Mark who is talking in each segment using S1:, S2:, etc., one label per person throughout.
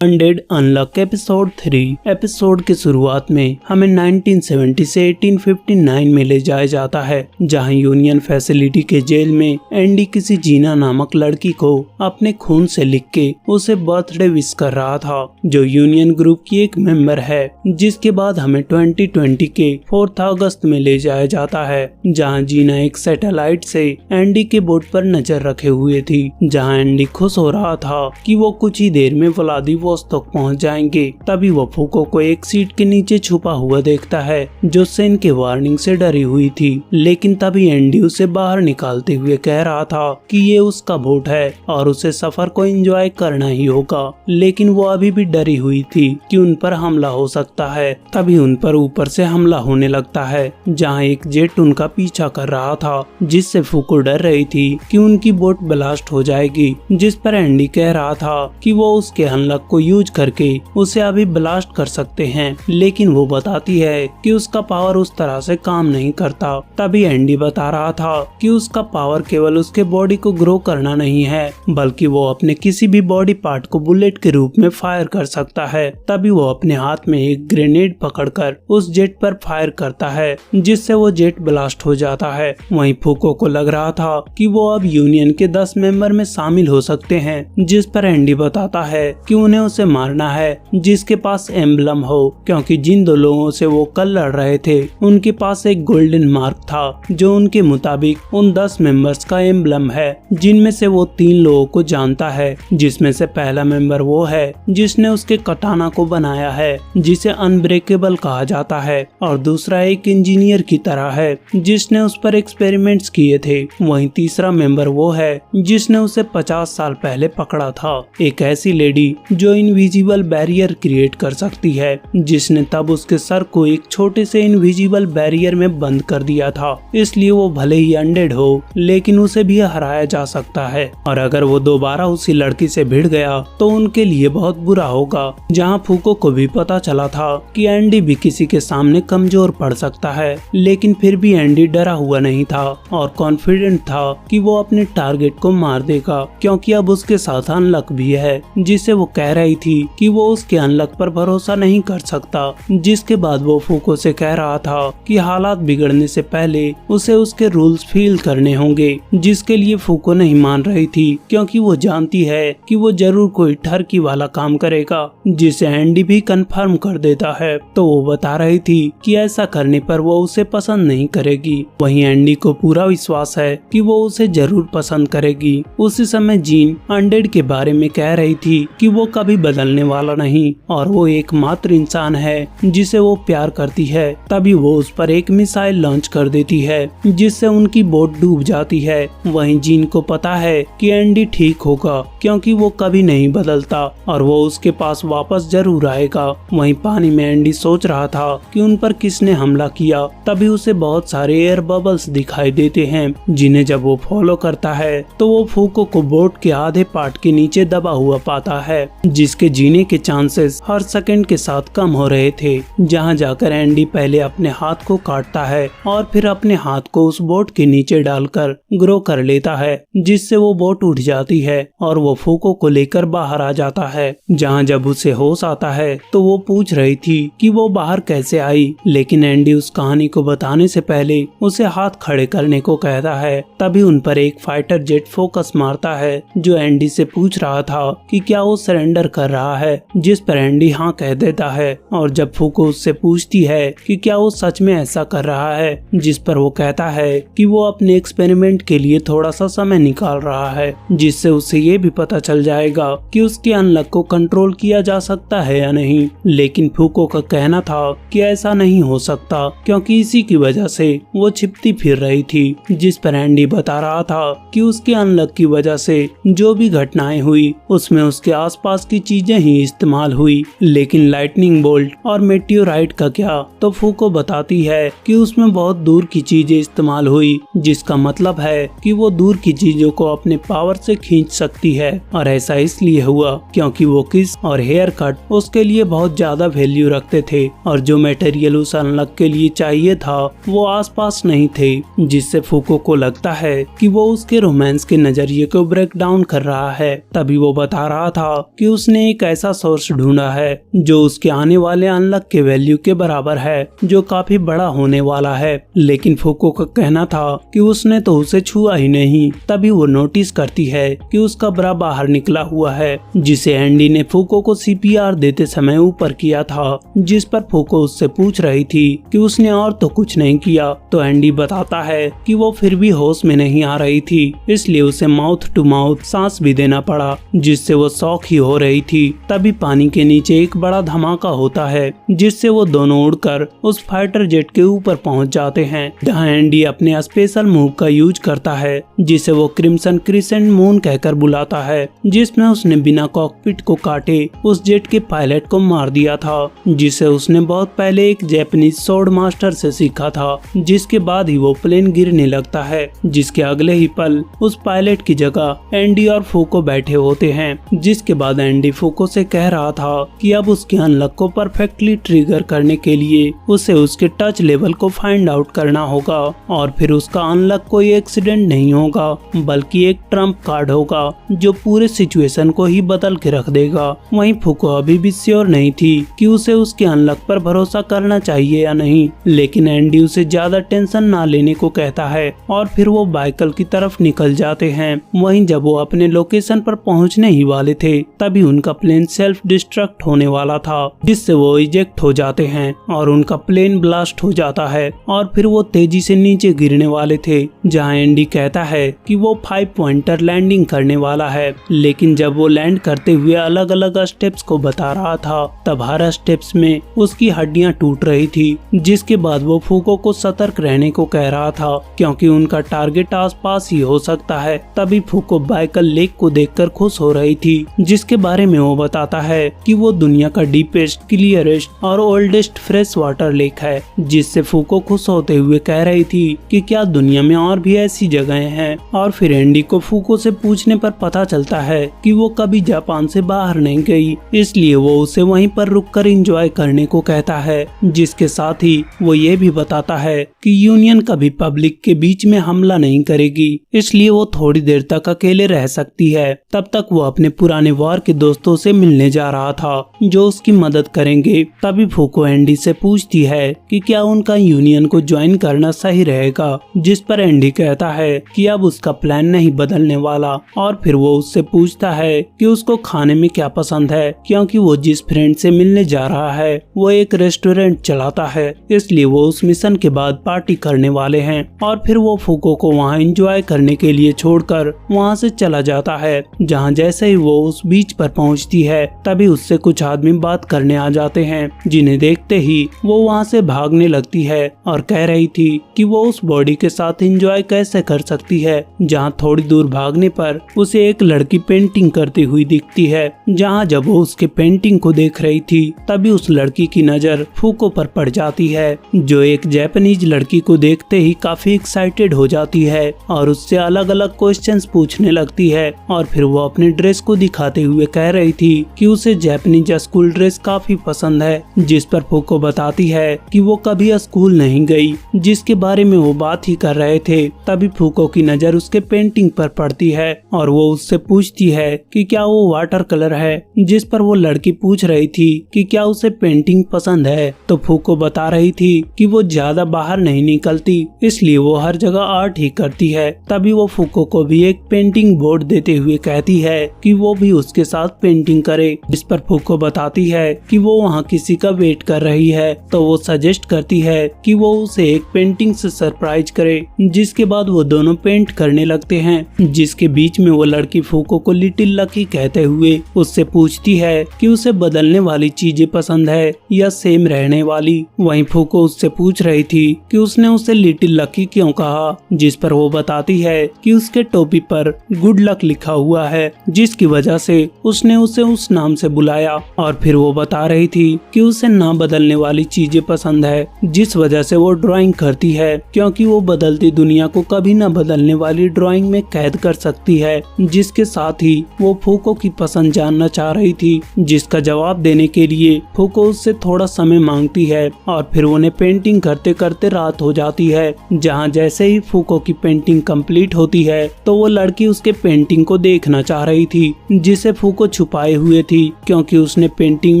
S1: Undead unlock episode 3। Episode की शुरुआत में हमें 1970 से 1859 में ले जाया जाता है, जहां यूनियन फैसिलिटी के जेल में एंडी किसी जीना नामक लड़की को अपने खून से लिख के उसे बर्थडे विश कर रहा था, जो यूनियन ग्रुप की एक मेंबर है। जिसके बाद हमें 2020 के 4 अगस्त में ले जाया जाता है, जहां जीना एक सैटेलाइट से एंडी के बोट पर नजर रखे हुए थी, जहां एंडी खुश हो रहा था कि वो कुछ ही देर में व्लादिवोस्तोक तक पहुंच जाएंगे। तभी वो फूको को एक सीट के नीचे छुपा हुआ देखता है, जो सेन के वार्निंग से डरी हुई थी। लेकिन तभी एंडी उसे बाहर निकालते हुए कह रहा था कि ये उसका बोट है और उसे सफर को एंजॉय करना ही होगा। लेकिन वो अभी भी डरी हुई थी कि उन पर हमला हो सकता है। तभी उन पर ऊपर से हमला होने लगता है, जहाँ एक जेट उनका पीछा कर रहा था, जिससे फूको डर रही थी कि उनकी बोट ब्लास्ट हो जाएगी। जिस पर एंडी कह रहा था कि वो उसके अनलॉक को यूज करके उसे अभी ब्लास्ट कर सकते हैं, लेकिन वो बताती है कि उसका पावर उस तरह से काम नहीं करता। तभी एंडी बता रहा था कि उसका पावर केवल उसके बॉडी को ग्रो करना नहीं है, बल्कि वो अपने किसी भी बॉडी पार्ट को बुलेट के रूप में फायर कर सकता है। तभी वो अपने हाथ में एक ग्रेनेड पकड़कर उस जेट पर फायर करता है, जिससे वो जेट ब्लास्ट हो जाता है। वहीं फूको को लग रहा था कि वो अब यूनियन के 10 मेंबर में शामिल हो सकते हैं, जिस पर एंडी बताता है कि उन्हें उसे मारना है जिसके पास एम्बलम हो, क्योंकि जिन 2 लोगों से वो कल लड़ रहे थे उनके पास एक गोल्डन मार्क था, जो उनके मुताबिक उन 10 मेंबर्स का एम्बलम है, जिनमें से वो 3 लोगों को जानता है। जिसमें से पहला मेंबर वो है जिसने उसके कटाना को बनाया है, जिसे अनब्रेकेबल कहा जाता है, और दूसरा एक इंजीनियर की तरह है जिसने उस पर एक्सपेरिमेंट्स किए थे। वहीं तीसरा मेंबर वो है जिसने उसे 50 साल पहले पकड़ा था, एक ऐसी लेडी जो इनविजिबल बैरियर क्रिएट कर सकती है, जिसने तब उसके सर को एक छोटे से इनविजिबल बैरियर में बंद कर दिया था। इसलिए वो भले ही अनडेड हो, लेकिन उसे भी हराया जा सकता है, और अगर वो दोबारा उसी लड़की से भिड़ गया तो उनके लिए बहुत बुरा होगा। जहाँ फूको को भी पता चला था कि एंडी भी किसी के सामने कमजोर पड़ सकता है, लेकिन फिर भी एंडी डरा हुआ नहीं था और कॉन्फिडेंट था कि वो अपने टारगेट को मार देगा, क्योंकि अब उसके साथ अनलॉक भी है, जिसे वो कह रही थी कि वो उसके अनलॉक पर भरोसा नहीं कर सकता। जिसके बाद वो फूको से कह रहा था कि हालात बिगड़ने से पहले उसे उसके रूल्स फील करने होंगे, जिसके लिए फूको नहीं मान रही थी, क्योंकि वो जानती है कि वो जरूर कोई ठरकी वाला काम करेगा, जिसे एंडी भी कंफर्म कर देता है। तो वो बता रही थी कि ऐसा करने पर वो उसे पसंद नहीं करेगी। वहीं एंडी को पूरा विश्वास है कि वो उसे जरूर पसंद करेगी। उसी समय जीन अनडेड के बारे में कह रही थी कि वो कभी बदलने वाला नहीं और वो एकमात्र इंसान है जिसे वो प्यार करती है। तभी वो उस पर एक मिसाइल लॉन्च कर देती है, जिससे उनकी बोट डूब जाती है। वहीं जीन को पता है कि एंडी ठीक होगा, क्योंकि वो कभी नहीं बदलता और वो उसके पास वापस जरूर आएगा। वहीं पानी में एंडी सोच रहा था कि उन पर किसने हमला किया। तभी उसे बहुत सारे एयर बबल्स दिखाई देते हैं, जिन्हें जब वो फॉलो करता है तो वो फूको को बोट के आधे पार्ट के नीचे दबा हुआ पाता है, जिसके जीने के चांसेस हर सेकंड के साथ कम हो रहे थे। जहां जाकर एंडी पहले अपने हाथ को काटता है और फिर अपने हाथ को उस बोट के नीचे डालकर ग्रो कर लेता है, जिससे वो बोट उठ जाती है और वो फूको को लेकर बाहर आ जाता है। जहां जब उसे होश आता है तो वो पूछ रही थी कि वो बाहर कैसे आई, लेकिन एंडी उस कहानी को बताने से पहले उसे हाथ खड़े करने को कहता है। तभी उन पर एक फाइटर जेट फोकस मारता है, जो एंडी से पूछ रहा था कि क्या वो सरेंडर कर रहा है, जिस पर एंडी हाँ कह देता है। और जब फूको उससे पूछती है कि क्या वो सच में ऐसा कर रहा है, जिस पर वो कहता है कि वो अपने एक्सपेरिमेंट के लिए थोड़ा सा समय निकाल रहा है, जिससे उसे ये भी पता चल जाएगा कि उसके अनलॉक को कंट्रोल किया जा सकता है या नहीं। लेकिन फूको का कहना था कि ऐसा नहीं हो सकता, क्योंकि इसी की वजह से वो छिपती फिर रही थी। जिस पर एंडी बता रहा था कि उसके अनलॉक की वजह से जो भी घटनाएं हुई उसमें उसके आसपास की चीजें ही इस्तेमाल हुई, लेकिन लाइटनिंग बोल्ट और मेटियोराइट का क्या। तो फूको बताती है कि उसमें बहुत दूर की चीजें इस्तेमाल हुई, जिसका मतलब है कि वो दूर की चीजों को अपने पावर से खींच सकती है। और ऐसा इसलिए हुआ क्योंकि वो किस और हेयर कट उसके लिए बहुत ज्यादा वैल्यू रखते थे, और जो मटेरियल उस अनलॉक के लिए चाहिए था वो आसपास नहीं थे, जिससे फूको को लगता है कि वो उसके रोमांस के नजरिए को ब्रेक डाउन कर रहा है। तभी वो बता रहा था कि उस उसने एक ऐसा सोर्स ढूंढा है जो उसके आने वाले अनलक के वैल्यू के बराबर है, जो काफी बड़ा होने वाला है। लेकिन फूको का कहना था कि उसने तो उसे छुआ ही नहीं। तभी वो नोटिस करती है कि उसका ब्रा बाहर निकला हुआ है, जिसे एंडी ने फूको को सीपीआर देते समय ऊपर किया था। जिस पर फूको उससे पूछ रही थी कि उसने और तो कुछ नहीं किया। तो एंडी बताता है कि वो फिर भी होश में नहीं आ रही थी, इसलिए उसे माउथ टू माउथ सांस भी देना पड़ा, जिससे वो शॉक ही हो रही थी। तभी पानी के नीचे एक बड़ा धमाका होता है, जिससे वो दोनों उड़कर उस फाइटर जेट के ऊपर पहुंच जाते हैं, जहां एंडी अपने स्पेशल मूव का यूज करता है, जिसे वो क्रिम्सन क्रिसेंट मून कहकर बुलाता है, जिसमें उसने बिना कॉकपिट को काटे उस जेट के पायलट को मार दिया था, जिसे उसने बहुत पहले एक जापानीज स्वॉर्ड मास्टर से सीखा था। जिसके बाद ही वो प्लेन गिरने लगता है, जिसके अगले ही पल उस पायलट की जगह एंडी और फूको बैठे होते हैं। जिसके बाद एंडी फूको से कह रहा था कि अब उसके अनलक को परफेक्टली ट्रिगर करने के लिए उसे उसके टच लेवल को फाइंड आउट करना होगा, और फिर उसका अनलक कोई एक्सीडेंट नहीं होगा, बल्कि एक ट्रम्प कार्ड होगा जो पूरे सिचुएशन को ही बदल के रख देगा। वहीं फूको अभी भी श्योर नहीं थी कि उसे उसके अनलक पर भरोसा करना चाहिए या नहीं, लेकिन एंडी उसे ज्यादा टेंशन ना लेने को कहता है और फिर वो बाइकल की तरफ निकल जाते हैं। वहीं जब वो अपने लोकेशन पर पहुंचने ही वाले थे, तभी उनका प्लेन सेल्फ डिस्ट्रक्ट होने वाला था, जिससे वो इजेक्ट हो जाते हैं और उनका प्लेन ब्लास्ट हो जाता है और फिर वो तेजी से नीचे गिरने वाले थे, जहां एंडी कहता है कि वो 5 पॉइंटर लैंडिंग करने वाला है। लेकिन जब वो लैंड करते हुए अलग अलग स्टेप्स को बता रहा था, तब हर स्टेप्स में उसकी हड्डियां टूट रही थी। जिसके बाद वो फूको को सतर्क रहने को कह रहा था, क्योंकि उनका टारगेट आसपास ही हो सकता है। तभी फूको बाइकल लेक को देखकर खुश हो रही थी, जिसके बारे में वो बताता है कि वो दुनिया का डीपेस्ट, क्लियरेस्ट और ओल्डेस्ट फ्रेश वाटर लेक है। जिससे फूको खुश होते हुए कह रही थी कि क्या दुनिया में और भी ऐसी जगहें हैं। और फिर एंडी को फूको से पूछने पर पता चलता है कि वो कभी जापान से बाहर नहीं गई, इसलिए वो उसे वहीं पर रुककर एंजॉय करने को कहता है। जिसके साथ ही वो ये भी बताता है कि यूनियन कभी पब्लिक के बीच में हमला नहीं करेगी, इसलिए वो थोड़ी देर तक अकेले रह सकती है। तब तक वो अपने पुराने वॉर के दोस्तों से मिलने जा रहा था, जो उसकी मदद करेंगे। तभी फूको एंडी से पूछती है कि क्या उनका यूनियन को ज्वाइन करना सही रहेगा, जिस पर एंडी कहता है कि अब उसका प्लान नहीं बदलने वाला। और फिर वो उससे पूछता है कि उसको खाने में क्या पसंद है, क्योंकि वो जिस फ्रेंड से मिलने जा रहा है वो एक रेस्टोरेंट चलाता है, इसलिए वो उस मिशन के बाद पार्टी करने वाले हैं। और फिर वो फूको को वहाँ एंजॉय करने के लिए छोड़कर वहाँ से चला जाता है, जहाँ जैसे ही वो उस बीच पर पहुँचती है, तभी उससे कुछ आदमी बात करने आ जाते हैं, जिन्हें देखते ही वो वहाँ से भागने लगती है और कह रही थी कि वो उस बॉडी के साथ एंजॉय कैसे कर सकती है। जहाँ थोड़ी दूर भागने पर उसे एक लड़की पेंटिंग करती हुई दिखती है, जहाँ जब वो उसके पेंटिंग को देख रही थी, तभी उस लड़की की नजर फूको पर पड़ जाती है, जो एक जापानीज लड़की को देखते ही काफी एक्साइटेड हो जाती है और उससे अलग अलग क्वेश्चंस पूछने लगती है। और फिर वो अपने ड्रेस को दिखाते हुए कह रही थी कि उसे जापानीज स्कूल ड्रेस काफी पसंद है, जिस पर फूको बताती है कि वो कभी स्कूल नहीं गई, जिसके बारे में वो बात ही कर रहे थे। तभी फूको की नजर उसके पेंटिंग पर पड़ती है और वो उससे पूछती है कि क्या वो वाटर कलर है, जिस पर वो लड़की पूछ रही थी कि क्या उसे पेंटिंग पसंद है। तो फूको बता रही थी कि वो ज्यादा बाहर नहीं निकलती, इसलिए वो हर जगह आर्ट ही करती है। तभी वो फूको को भी एक पेंटिंग बोर्ड देते हुए कहती है कि वो भी उसके साथ पेंटिंग करे, जिस पर फूको बताती है कि वो वहाँ किसी का वेट कर रही है। तो वो सजेस्ट करती है कि वो उसे एक पेंटिंग से सरप्राइज करे, जिसके बाद वो दोनों पेंट करने लगते हैं। जिसके बीच में वो लड़की फूको को लिटिल लकी कहते हुए उससे पूछती है कि उसे बदलने वाली चीजें पसंद है या सेम रहने वाली। वहीं फूको उससे पूछ रही थी कि उसने उसे लिटिल लकी क्यों कहा, जिस पर वो बताती है कि उसके टोपी पर गुड लक लिखा हुआ है, जिसकी वजह से उसने उसे उस नाम से बुलाया। और फिर वो बता रही थी कि उसे ना बदलने वाली चीजें पसंद है, जिस वजह से वो ड्राइंग करती है, क्योंकि वो बदलती दुनिया को कभी न बदलने वाली ड्राइंग में कैद कर सकती है। जिसके साथ ही वो फूको की पसंद जानना चाह रही थी, जिसका जवाब देने के लिए फूको उससे थोड़ा समय मांगती है। और फिर उन्हें पेंटिंग करते करते रात हो जाती है, जहाँ जैसे ही फूको की पेंटिंग कंप्लीट होती है तो वो लड़की उसके पेंटिंग को देखना चाह रही थी, जिसे फूको छुपाए हुए थी, क्योंकि उसने पेंटिंग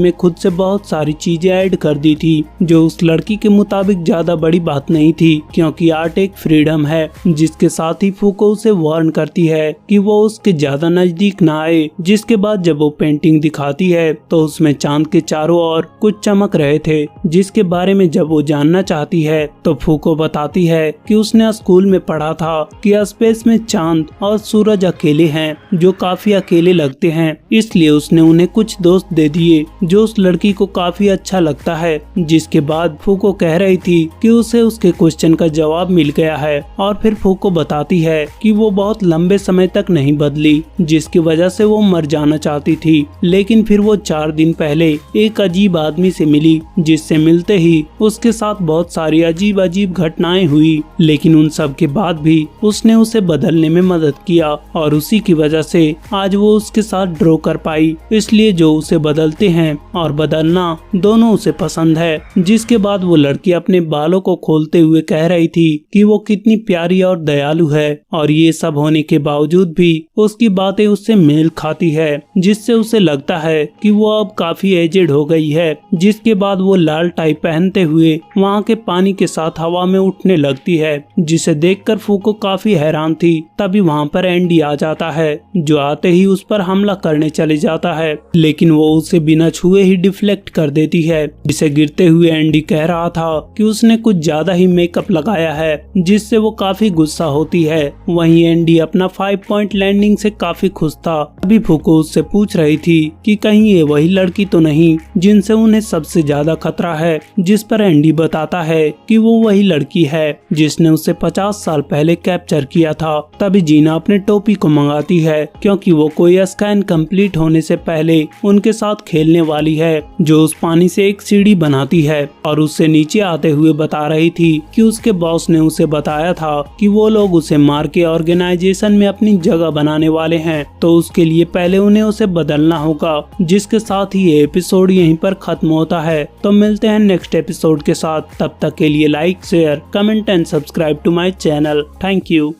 S1: में खुद से बहुत सारी चीजें ऐड कर दी थी जो उस लड़की के मुताबिक ज्यादा बड़ी बात नहीं थी, क्योंकि आर्ट एक फ्रीडम है। जिसके साथ ही फूको उसे वार्न करती है कि वो उसके ज्यादा नजदीक ना आए। जिसके बाद जब वो पेंटिंग दिखाती है तो उसमें चांद के चारों ओर कुछ चमक रहे थे, जिसके बारे में जब वो जानना चाहती है तो फूको बताती है कि उसने स्कूल में पढ़ा था कि स्पेस में चांद और सूरज अकेले हैं जो काफी अकेले लगते हैं, इसलिए उसने उन्हें कुछ दोस्त दे दिए जो उस लड़की को काफी अच्छा लगता है। जिसके बाद फूको कह रही थी कि उसे उसके क्वेश्चन का जवाब मिल गया है, और फिर फूको बताती है कि वो बहुत लंबे समय तक नहीं बदली, जिसकी वजह से वो मर जाना चाहती थी। लेकिन फिर वो 4 दिन पहले एक अजीब आदमी से मिली, जिससे मिलते ही उसके साथ बहुत सारी अजीब अजीब घटनाएं हुई, लेकिन उन सब के बाद भी उसने उसे बदलने में मदद किया, और उसी की वजह से आज वो उसके साथ ड्रॉ कर पाई। इसलिए जो उसे बदलते हैं और बदलना दोनों उसे पसंद है। जिसके बाद वो लड़की अपने बालों को खोलते हुए कह रही थी कि वो कितनी प्यारी और दयालु है, और ये सब होने के बावजूद भी उसकी बातें उससे मेल खाती है, जिससे उसे लगता है कि वो अब काफी एजेड हो गई है। जिसके बाद वो लाल टाई पहनते हुए वहाँ के पानी के साथ हवा में उठने लगती है, जिसे देखकर फूको काफी हैरान थी। तभी वहाँ पर एंडी आ जाता है, जो आते ही उस पर हमला करने चले जाता है, लेकिन वो उसे बिना छुए ही डिफ्लेक्ट कर देती है। जिसे गिरते हुए एंडी कह रहा था कि उसने कुछ ज्यादा ही मेकअप लगाया है, जिससे वो काफी गुस्सा होती है। वहीं एंडी अपना 5 पॉइंट लैंडिंग से काफी खुश था। अभी फूको उससे पूछ रही थी कि कहीं ये वही लड़की तो नहीं जिनसे उन्हें सबसे ज्यादा खतरा है, जिस पर एंडी बताता है कि वो वही लड़की है जिसने उसे 50 साल पहले कैप्चर किया था। तभी जीना अपने टोपी को मंगाती है, क्योंकि वो कोई स्कैन कंप्लीट होने से पहले उनके साथ खेलने वाली है, जो उस पानी से एक सीढ़ी बनाती है, और उससे नीचे आते हुए बता रही थी कि उसके बॉस ने उसे बताया था कि वो लोग उसे मार के ऑर्गेनाइजेशन में अपनी जगह बनाने वाले हैं, तो उसके लिए पहले उन्हें उसे बदलना होगा। जिसके साथ ही ये एपिसोड यहीं पर खत्म होता है। तो मिलते हैं नेक्स्ट एपिसोड के साथ, तब तक के लिए like, share, comment and subscribe to my channel. Thank you.